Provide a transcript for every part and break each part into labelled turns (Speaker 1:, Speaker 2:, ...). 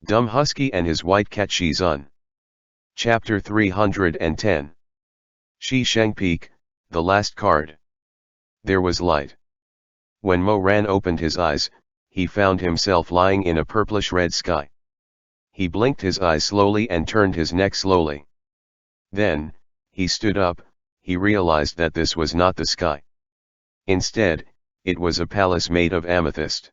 Speaker 1: Dumb Husky and his white cat Shizun. Chapter 310. Shi Sheng Peak, the last card. There was light. When Mo Ran opened his eyes, he found himself lying in a purplish-red sky. He blinked his eyes slowly and turned his neck slowly. Then, he stood up. He realized that this was not the sky. Instead, it was a palace made of amethyst.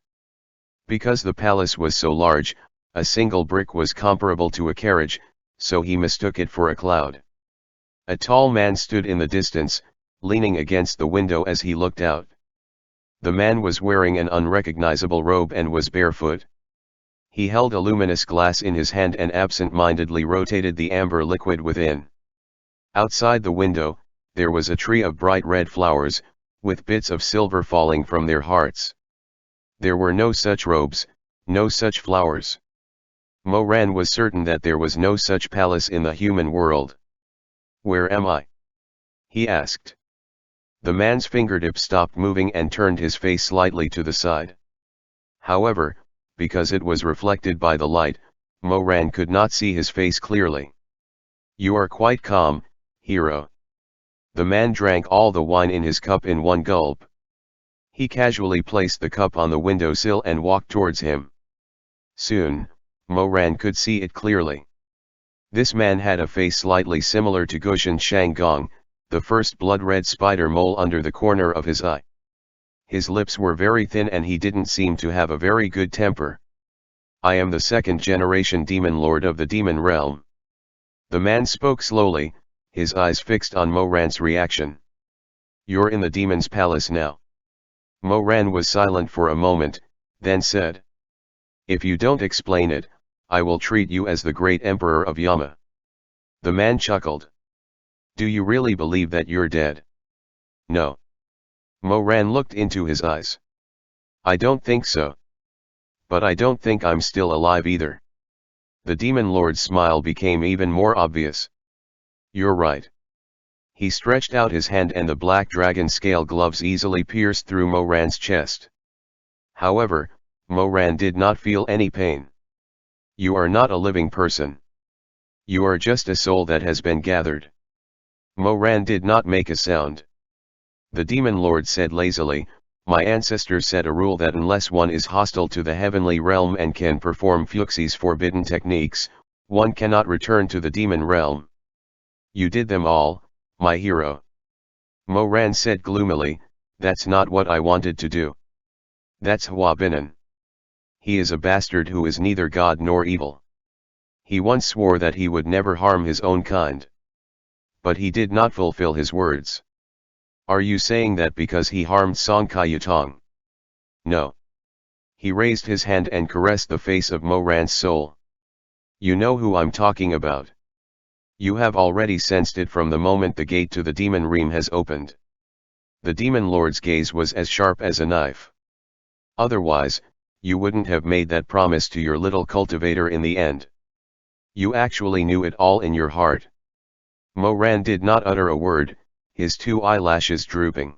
Speaker 1: Because the palace was so large, a single brick was comparable to a carriage, so he mistook it for a cloud. A tall man stood in the distance, leaning against the window as he looked out. The man was wearing an unrecognizable robe and was barefoot. He held a luminous glass in his hand and absent-mindedly rotated the amber liquid within. Outside the window, there was a tree of bright red flowers, with bits of silver falling from their hearts. There were no such robes, no such flowers. Mo Ran was certain that there was no such palace in the human world. "Where am I?" he asked. The man's fingertip stopped moving and turned his face slightly to the side. However, because it was reflected by the light, Mo Ran could not see his face clearly. "You are quite calm, hero." The man drank all the wine in his cup in one gulp. He casually placed the cup on the windowsill and walked towards him. Soon, Mo Ran could see it clearly. This man had a face slightly similar to Gushan Shanggong, the first blood-red spider mole under the corner of his eye. His lips were very thin and he didn't seem to have a very good temper. "I am the second-generation demon lord of the demon realm." The man spoke slowly, his eyes fixed on Mo Ran's reaction. "You're in the demon's palace now." Mo Ran was silent for a moment, then said, "If you don't explain it, I will treat you as the great emperor of Yama." The man chuckled. "Do you really believe that you're dead?" "No." Mo Ran looked into his eyes. "I don't think so. But I don't think I'm still alive either." The demon lord's smile became even more obvious. "You're right." He stretched out his hand and the black dragon scale gloves easily pierced through Mo Ran's chest. However, Mo Ran did not feel any pain. "You are not a living person. You are just a soul that has been gathered." Mo Ran did not make a sound. The demon lord said lazily, "My ancestors set a rule that unless one is hostile to the heavenly realm and can perform Fuxi's forbidden techniques, one cannot return to the demon realm. You did them all, my hero." Mo Ran said gloomily, "That's not what I wanted to do. That's Hua Binan. He is a bastard who is neither God nor evil. He once swore that he would never harm his own kind. But he did not fulfill his words." "Are you saying that because he harmed Song Kai Yutong?" "No." He raised his hand and caressed the face of Mo Ran's soul. "You know who I'm talking about. You have already sensed it from the moment the gate to the demon realm has opened." The demon lord's gaze was as sharp as a knife. "Otherwise, you wouldn't have made that promise to your little cultivator in the end. You actually knew it all in your heart." Mo Ran did not utter a word, his two eyelashes drooping.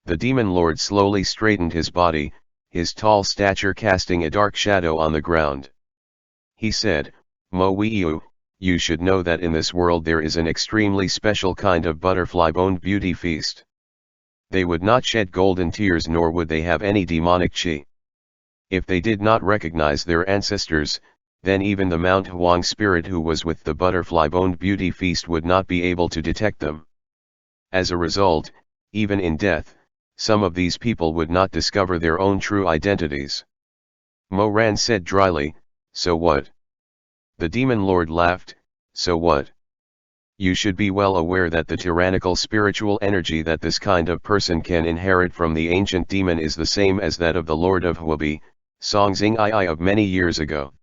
Speaker 1: The demon lord slowly straightened his body, his tall stature casting a dark shadow on the ground. He said, "Mo Weiyu, you should know that in this world there is an extremely special kind of butterfly-boned beauty feast. They would not shed golden tears nor would they have any demonic chi. If they did not recognize their ancestors, then even the Mount Huang spirit who was with the butterfly-boned beauty feast would not be able to detect them. As a result, even in death, some of these people would not discover their own true identities." Mo Ran said dryly, "So what?" The demon lord laughed, "So what? You should be well aware that the tyrannical spiritual energy that this kind of person can inherit from the ancient demon is the same as that of the Lord of Huabi, Song Xing Ai of many years ago."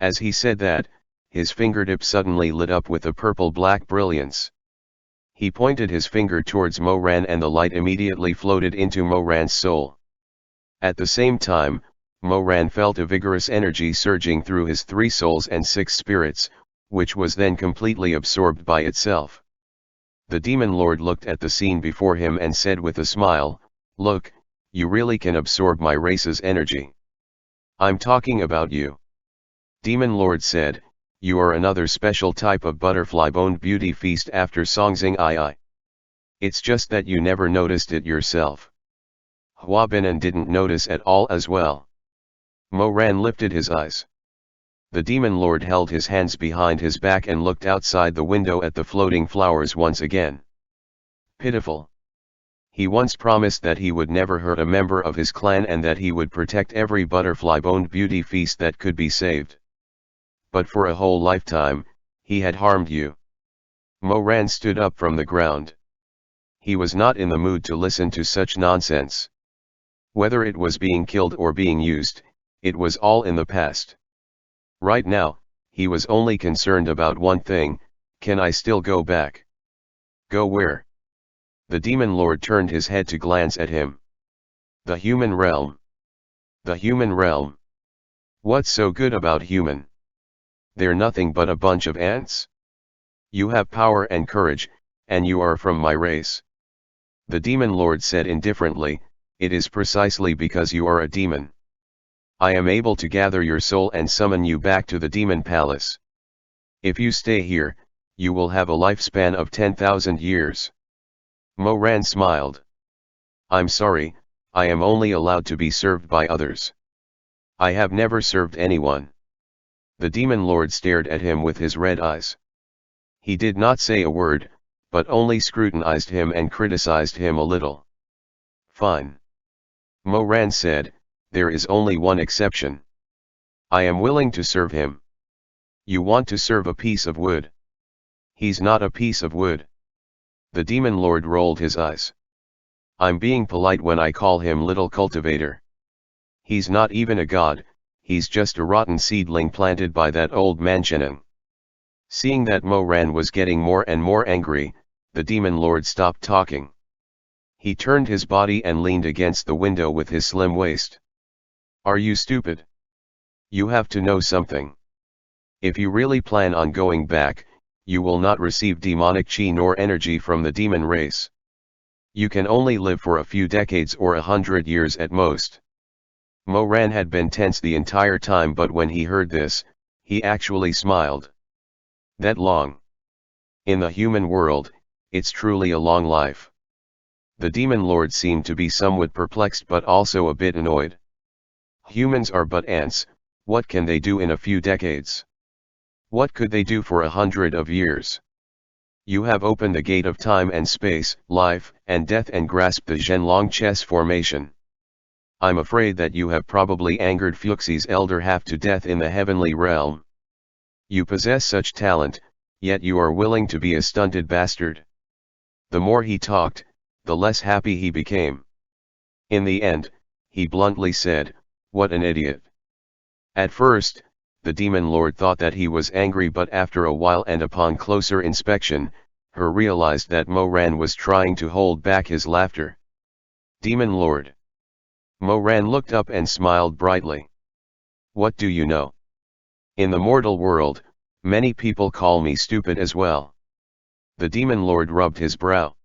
Speaker 1: As he said that, his fingertip suddenly lit up with a purple-black brilliance. He pointed his finger towards Mo Ran and the light immediately floated into Mo Ran's soul. At the same time, Mo Ran felt a vigorous energy surging through his 3 souls and 6 spirits, which was then completely absorbed by itself. The demon lord looked at the scene before him and said with a smile, "Look, you really can absorb my race's energy. I'm talking about you." Demon Lord said, "You are another special type of butterfly-boned beauty feast after Songzing II. It's just that you never noticed it yourself." Hua Binan didn't notice at all as well. Mo Ran lifted his eyes. The Demon Lord held his hands behind his back and looked outside the window at the floating flowers once again. Pitiful. He once promised that he would never hurt a member of his clan and that he would protect every butterfly-boned beauty feast that could be saved. But for a whole lifetime, he had harmed you. Mo Ran stood up from the ground. He was not in the mood to listen to such nonsense. Whether it was being killed or being used, it was all in the past. Right now, he was only concerned about one thing: can I still go back? Go where? The Demon Lord turned his head to glance at him. The human realm. The human realm. What's so good about human? They're nothing but a bunch of ants? You have power and courage, and you are from my race. The Demon Lord said indifferently, "It is precisely because you are a demon. I am able to gather your soul and summon you back to the demon palace. If you stay here, you will have a lifespan of 10,000 years. Mo Ran smiled. "I'm sorry, I am only allowed to be served by others. I have never served anyone." The Demon Lord stared at him with his red eyes. He did not say a word, but only scrutinized him and criticized him a little. "Fine." Mo Ran said, "There is only one exception. I am willing to serve him." "You want to serve a piece of wood?" "He's not a piece of wood." The Demon Lord rolled his eyes. "I'm being polite when I call him little cultivator. He's not even a god, he's just a rotten seedling planted by that old man Cheneng." Seeing that Mo Ran was getting more and more angry, the Demon Lord stopped talking. He turned his body and leaned against the window with his slim waist. "Are you stupid? You have to know something. If you really plan on going back, you will not receive demonic chi nor energy from the demon race. You can only live for a few decades or 100 years at most." Mo Ran had been tense the entire time, but when he heard this, he actually smiled. That long? In the human world, it's truly a long life. The Demon Lord seemed to be somewhat perplexed but also a bit annoyed. Humans are but ants, what can they do in a few decades? What could they do for 100 of years? You have opened the gate of time and space, life and death, and grasped the Zhenlong chess formation. I'm afraid that you have probably angered Fuxi's elder half to death in the heavenly realm. You possess such talent, yet you are willing to be a stunted bastard. The more he talked, the less happy he became. In the end, he bluntly said, "What an idiot." At first, the Demon Lord thought that he was angry, but after a while and upon closer inspection, he realized that Mo Ran was trying to hold back his laughter. "Demon Lord." Mo Ran looked up and smiled brightly. "What do you know? In the mortal world, many people call me stupid as well." The Demon Lord rubbed his brow.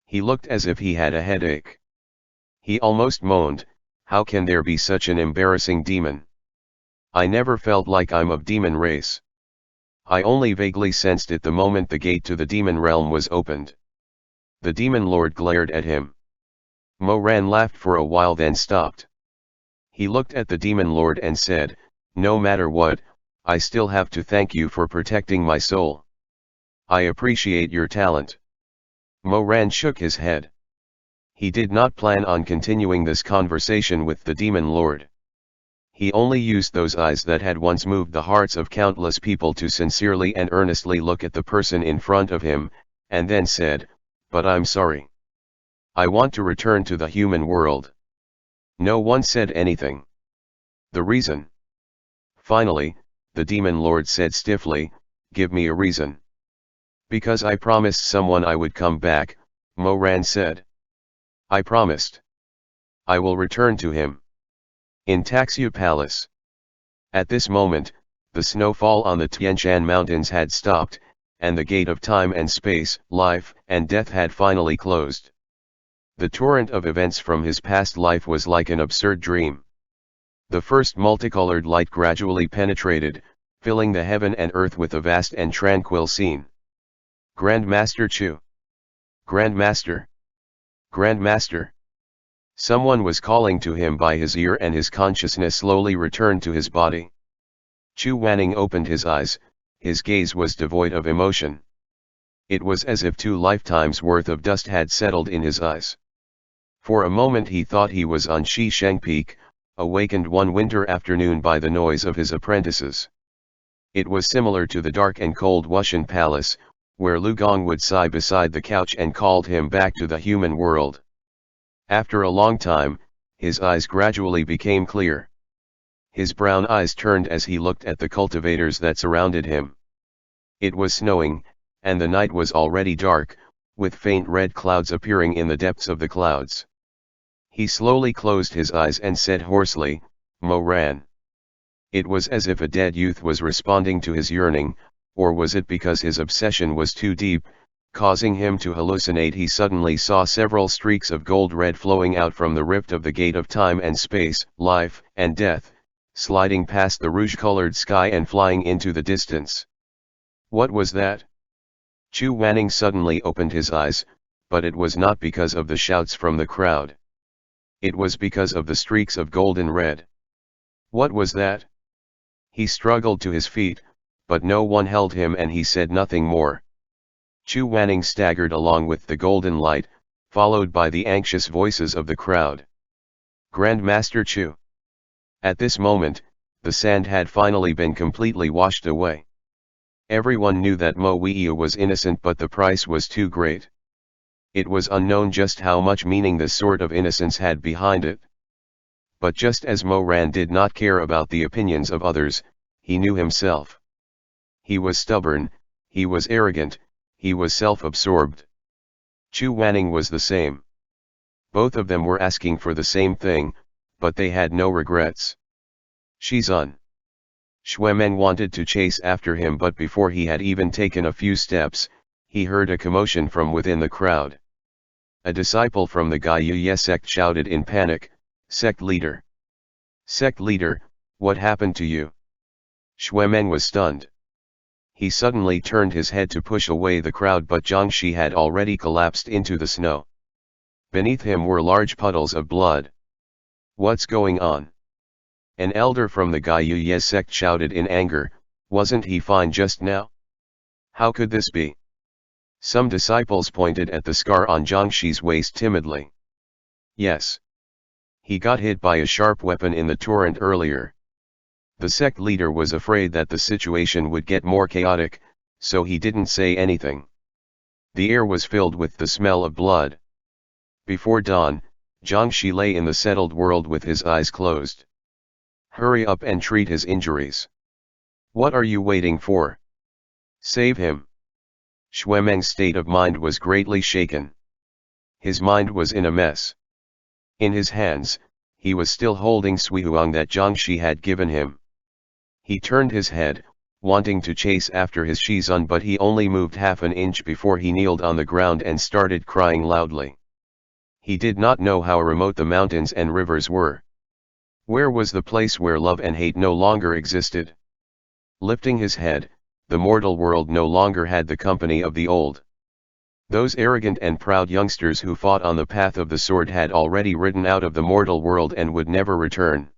Speaker 1: He looked as if he had a headache. He almost moaned, "How can there be such an embarrassing demon? I never felt like I'm of demon race. I only vaguely sensed it the moment the gate to the demon realm was opened." The Demon Lord glared at him. Mo Ran laughed for a while, then stopped. He looked at the Demon Lord and said, "No matter what, I still have to thank you for protecting my soul. I appreciate your talent." Mo Ran shook his head. He did not plan on continuing this conversation with the Demon Lord. He only used those eyes that had once moved the hearts of countless people to sincerely and earnestly look at the person in front of him, and then said, "But I'm sorry. I want to return to the human world." No one said anything. "The reason?" Finally, the Demon Lord said stiffly, "Give me a reason." "Because I promised someone I would come back," Mo Ran said. "I promised. I will return to him. In Taxu Palace." At this moment, the snowfall on the Tianshan Mountains had stopped, and the gate of time and space, life and death had finally closed. The torrent of events from his past life was like an absurd dream. The first multicolored light gradually penetrated, filling the heaven and earth with a vast and tranquil scene. Grand Master Chu! Grand Master! Grand Master! Someone was calling to him by his ear, and his consciousness slowly returned to his body. Chu Wanning opened his eyes. His gaze was devoid of emotion. It was as if 2 lifetimes' worth of dust had settled in his eyes. For a moment he thought he was on Shizun Peak, awakened one winter afternoon by the noise of his apprentices. It was similar to the dark and cold Wushan Palace, where Lu Gong would sigh beside the couch and called him back to the human world. After a long time, his eyes gradually became clear. His brown eyes turned as he looked at the cultivators that surrounded him. It was snowing, and the night was already dark, with faint red clouds appearing in the depths of the clouds. He slowly closed his eyes and said hoarsely, "Mo Ran." It was as if a dead youth was responding to his yearning, or was it because his obsession was too deep, causing him to hallucinate? He suddenly saw several streaks of gold red flowing out from the rift of the gate of time and space, life and death, sliding past the rouge-colored sky and flying into the distance. What was that? Chu Wanning suddenly opened his eyes, but it was not because of the shouts from the crowd. It was because of the streaks of golden red. What was that? He struggled to his feet, but no one held him and he said nothing more. Chu Wanning staggered along with the golden light, followed by the anxious voices of the crowd. Grand Master Chu. At this moment, the sand had finally been completely washed away. Everyone knew that Mo Weiya was innocent, but the price was too great. It was unknown just how much meaning this sort of innocence had behind it. But just as Mo Ran did not care about the opinions of others, he knew himself. He was stubborn, he was arrogant, he was self-absorbed. Chu Wanning was the same. Both of them were asking for the same thing, but they had no regrets. Shizun. Xuemeng wanted to chase after him, but before he had even taken a few steps, he heard a commotion from within the crowd. A disciple from the Gaiyu sect shouted in panic, "Sect leader! Sect leader, what happened to you?" Xuemeng was stunned. He suddenly turned his head to push away the crowd, but Jiangxi had already collapsed into the snow. Beneath him were large puddles of blood. "What's going on?" An elder from the Gaiyu sect shouted in anger, "Wasn't he fine just now? How could this be?" Some disciples pointed at the scar on Jiangxi's waist timidly. "Yes. He got hit by a sharp weapon in the torrent earlier." The sect leader was afraid that the situation would get more chaotic, so he didn't say anything. The air was filled with the smell of blood. Before dawn, Jiangxi lay in the settled world with his eyes closed. "Hurry up and treat his injuries. What are you waiting for? Save him." Xuemeng's state of mind was greatly shaken. His mind was in a mess. In his hands, he was still holding Suihuang that Jiangxi had given him. He turned his head, wanting to chase after his Shizun, but he only moved half an inch before he kneeled on the ground and started crying loudly. He did not know how remote the mountains and rivers were. Where was the place where love and hate no longer existed? Lifting his head, the mortal world no longer had the company of the old. Those arrogant and proud youngsters who fought on the path of the sword had already ridden out of the mortal world and would never return.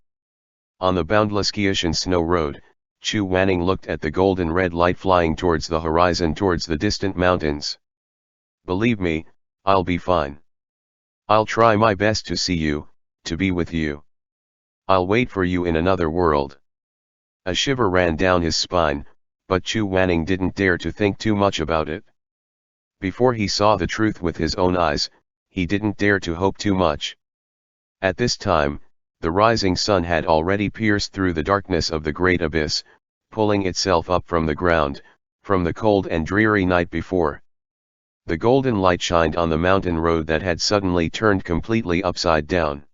Speaker 1: On the boundless Qiushan snow road, Chu Wanning looked at the golden red light flying towards the horizon, towards the distant mountains. "Believe me, I'll be fine. I'll try my best to see you, to be with you. I'll wait for you in another world." A shiver ran down his spine, but Chu Wanning didn't dare to think too much about it. Before he saw the truth with his own eyes, he didn't dare to hope too much. At this time, the rising sun had already pierced through the darkness of the great abyss, pulling itself up from the ground, from the cold and dreary night before. The golden light shined on the mountain road that had suddenly turned completely upside down.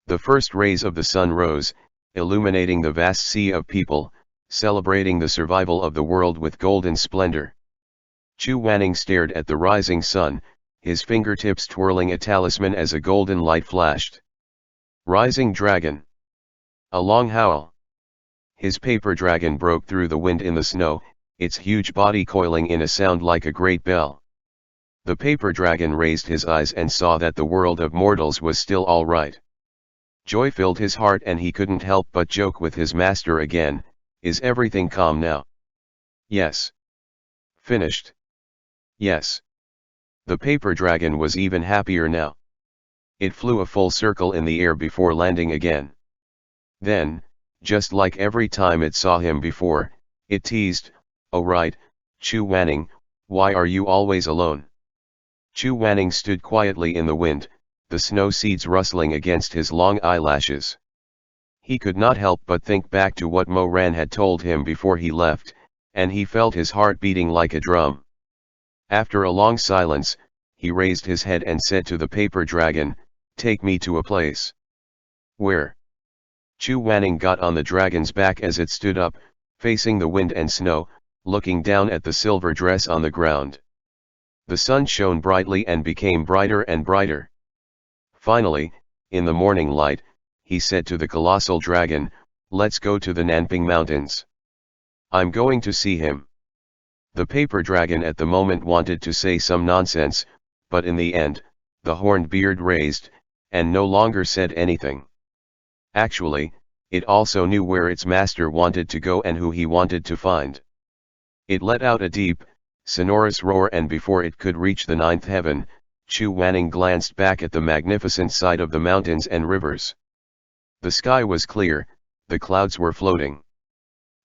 Speaker 1: The first rays of the sun rose, illuminating the vast sea of people, celebrating the survival of the world with golden splendor. Chu Wanning stared at the rising sun, his fingertips twirling a talisman as a golden light flashed. "Rising dragon." A long howl. His paper dragon broke through the wind in the snow, its huge body coiling in a sound like a great bell. The paper dragon raised his eyes and saw that the world of mortals was still all right. Joy filled his heart and he couldn't help but joke with his master again. Is everything calm now? Yes. Finished? Yes. The paper dragon was even happier now. It flew a full circle in the air before landing again. Then, just like every time it saw him before, it teased, "Oh right, Chu Wanning, why are you always alone?" Chu Wanning stood quietly in the wind, the snow seeds rustling against his long eyelashes. He could not help but think back to what Mo Ran had told him before he left, and he felt his heart beating like a drum. After a long silence, he raised his head and said to the paper dragon, "Take me to a place." "Where?" Chu Wanning got on the dragon's back as it stood up, facing the wind and snow, looking down at the silver dress on the ground. The sun shone brightly and became brighter and brighter. Finally, in the morning light, he said to the colossal dragon, "Let's go to the Nanping Mountains. I'm going to see him." The paper dragon at the moment wanted to say some nonsense, but in the end, the horned beard raised, and no longer said anything. Actually, it also knew where its master wanted to go and who he wanted to find. It let out a deep, sonorous roar, and before it could reach the ninth heaven, Chu Wanning glanced back at the magnificent sight of the mountains and rivers. The sky was clear, the clouds were floating.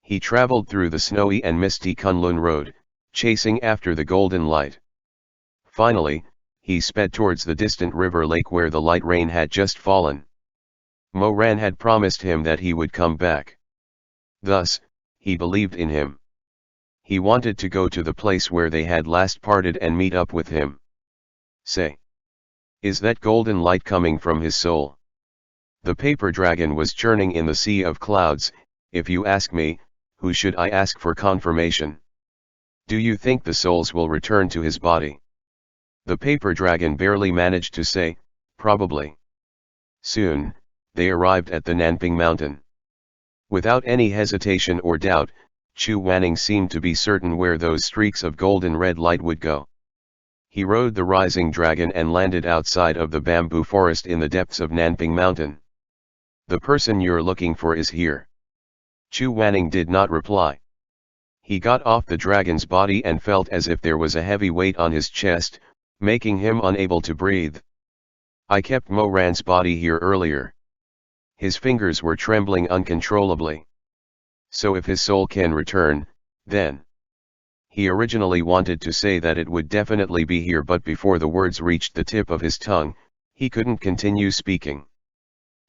Speaker 1: He traveled through the snowy and misty Kunlun Road, chasing after the golden light. Finally, he sped towards the distant river lake where the light rain had just fallen. Mo Ran had promised him that he would come back. Thus, he believed in him. He wanted to go to the place where they had last parted and meet up with him. Say, is that golden light coming from his soul? The paper dragon was churning in the sea of clouds. If you ask me, who should I ask for confirmation? Do you think the souls will return to his body? The paper dragon barely managed to say, probably. Soon, they arrived at the Nanping Mountain. Without any hesitation or doubt, Chu Wanning seemed to be certain where those streaks of golden red light would go. He rode the rising dragon and landed outside of the bamboo forest in the depths of Nanping Mountain. "The person you're looking for is here." Chu Wanning did not reply. He got off the dragon's body and felt as if there was a heavy weight on his chest, making him unable to breathe. "I kept Mo Ran's body here earlier." His fingers were trembling uncontrollably. "So if his soul can return, then..." He originally wanted to say that it would definitely be here, but before the words reached the tip of his tongue, he couldn't continue speaking.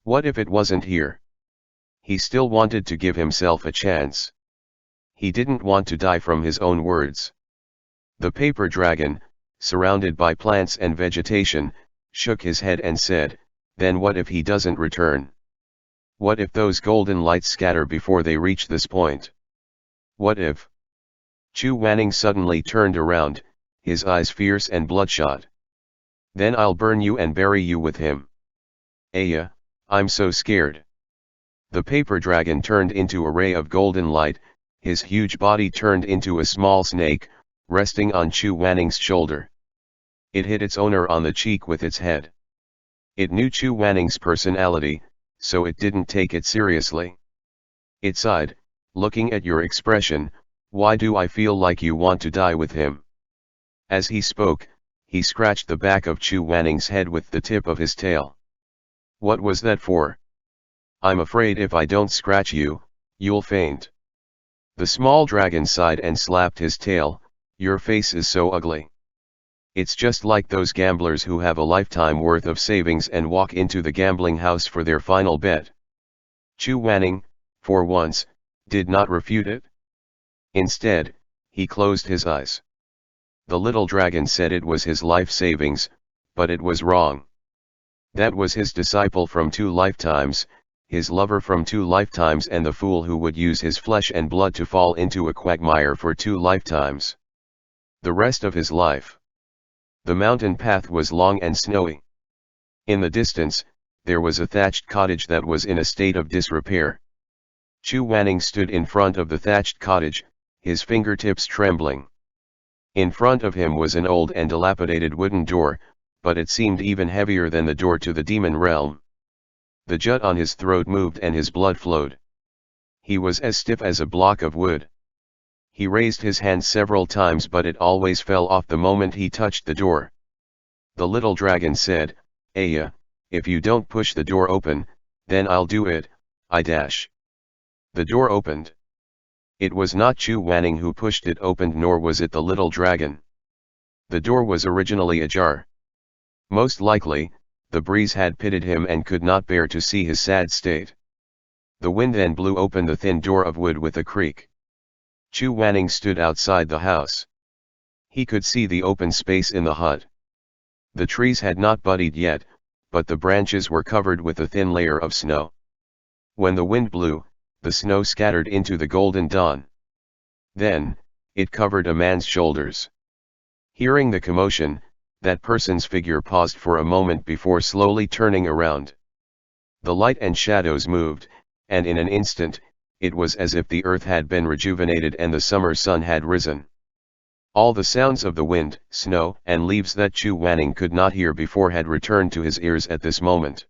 Speaker 1: What if it wasn't here? He still wanted to give himself a chance. He didn't want to die from his own words. The paper dragon, surrounded by plants and vegetation, shook his head and said, "Then what if he doesn't return? What if those golden lights scatter before they reach this point? What if..." Chu Wanning suddenly turned around, his eyes fierce and bloodshot. "Then I'll burn you and bury you with him." "Aya, I'm so scared." The paper dragon turned into a ray of golden light, his huge body turned into a small snake, resting on Chu Wanning's shoulder. It hit its owner on the cheek with its head. It knew Chu Wanning's personality, so it didn't take it seriously. It sighed, "Looking at your expression, why do I feel like you want to die with him?" As he spoke, he scratched the back of Chu Wanning's head with the tip of his tail. "What was that for?" "I'm afraid if I don't scratch you, you'll faint." The small dragon sighed and slapped his tail. "Your face is so ugly. It's just like those gamblers who have a lifetime worth of savings and walk into the gambling house for their final bet." Chu Wanning, for once, did not refute it. Instead, he closed his eyes. The little dragon said it was his life savings, but it was wrong. That was his disciple from 2 lifetimes, his lover from 2 lifetimes, and the fool who would use his flesh and blood to fall into a quagmire for 2 lifetimes. The rest of his life. The mountain path was long and snowy. In the distance, there was a thatched cottage that was in a state of disrepair. Chu Wanning stood in front of the thatched cottage, his fingertips trembling. In front of him was an old and dilapidated wooden door, but it seemed even heavier than the door to the demon realm. The jut on his throat moved and his blood flowed. He was as stiff as a block of wood. He raised his hand several times, but it always fell off the moment he touched the door. The little dragon said, "Aya, if you don't push the door open, then I'll do it, I dash." The door opened. It was not Chu Wanning who pushed it open, nor was it the little dragon. The door was originally ajar. Most likely, the breeze had pitted him and could not bear to see his sad state. The wind then blew open the thin door of wood with a creak. Chu Wanning stood outside the house. He could see the open space in the hut. The trees had not budded yet, but the branches were covered with a thin layer of snow. When the wind blew, the snow scattered into the golden dawn. Then, it covered a man's shoulders. Hearing the commotion, that person's figure paused for a moment before slowly turning around. The light and shadows moved, and in an instant, it was as if the earth had been rejuvenated and the summer sun had risen. All the sounds of the wind, snow, and leaves that Chu Wanning could not hear before had returned to his ears at this moment.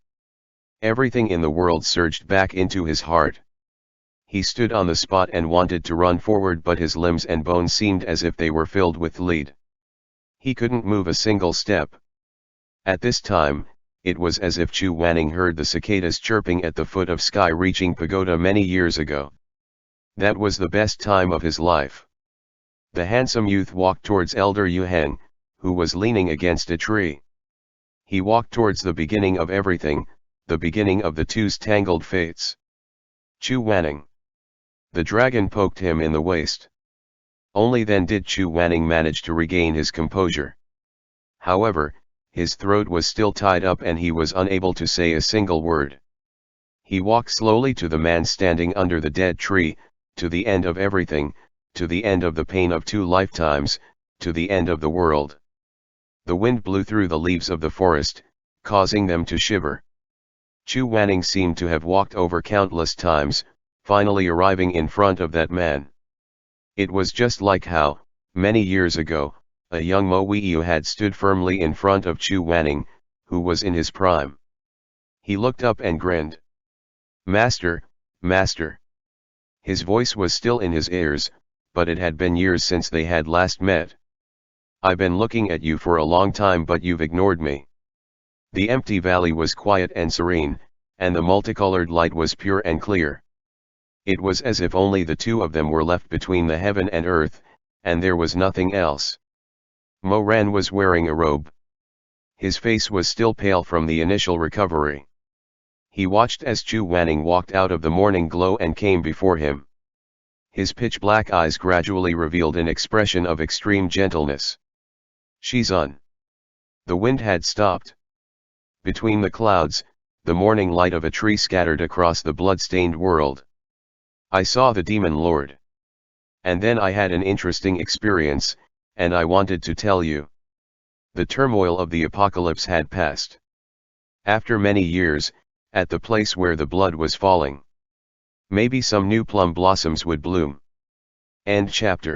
Speaker 1: Everything in the world surged back into his heart. He stood on the spot and wanted to run forward, but his limbs and bones seemed as if they were filled with lead. He couldn't move a single step. At this time, it was as if Chu Wanning heard the cicadas chirping at the foot of sky-reaching pagoda many years ago. That was the best time of his life. The handsome youth walked towards Elder Yuheng, who was leaning against a tree. He walked towards the beginning of everything, the beginning of the two's tangled fates. Chu Wanning. The dragon poked him in the waist. Only then did Chu Wanning manage to regain his composure. However, his throat was still tied up and he was unable to say a single word. He walked slowly to the man standing under the dead tree, to the end of everything, to the end of the pain of 2 lifetimes, to the end of the world. The wind blew through the leaves of the forest, causing them to shiver. Chu Wanning seemed to have walked over countless times, finally arriving in front of that man. It was just like how, many years ago, a young Mo Weiyu had stood firmly in front of Chu Wanning, who was in his prime. He looked up and grinned. "Master, Master." His voice was still in his ears, but it had been years since they had last met. "I've been looking at you for a long time, but you've ignored me." The empty valley was quiet and serene, and the multicolored light was pure and clear. It was as if only the two of them were left between the heaven and earth, and there was nothing else. Mo Ran was wearing a robe. His face was still pale from the initial recovery. He watched as Chu Wanning walked out of the morning glow and came before him. His pitch-black eyes gradually revealed an expression of extreme gentleness. "Shizun." The wind had stopped. Between the clouds, the morning light of a tree scattered across the blood-stained world. "I saw the demon lord. And then I had an interesting experience, and I wanted to tell you." The turmoil of the apocalypse had passed. After many years, at the place where the blood was falling, maybe some new plum blossoms would bloom. End chapter.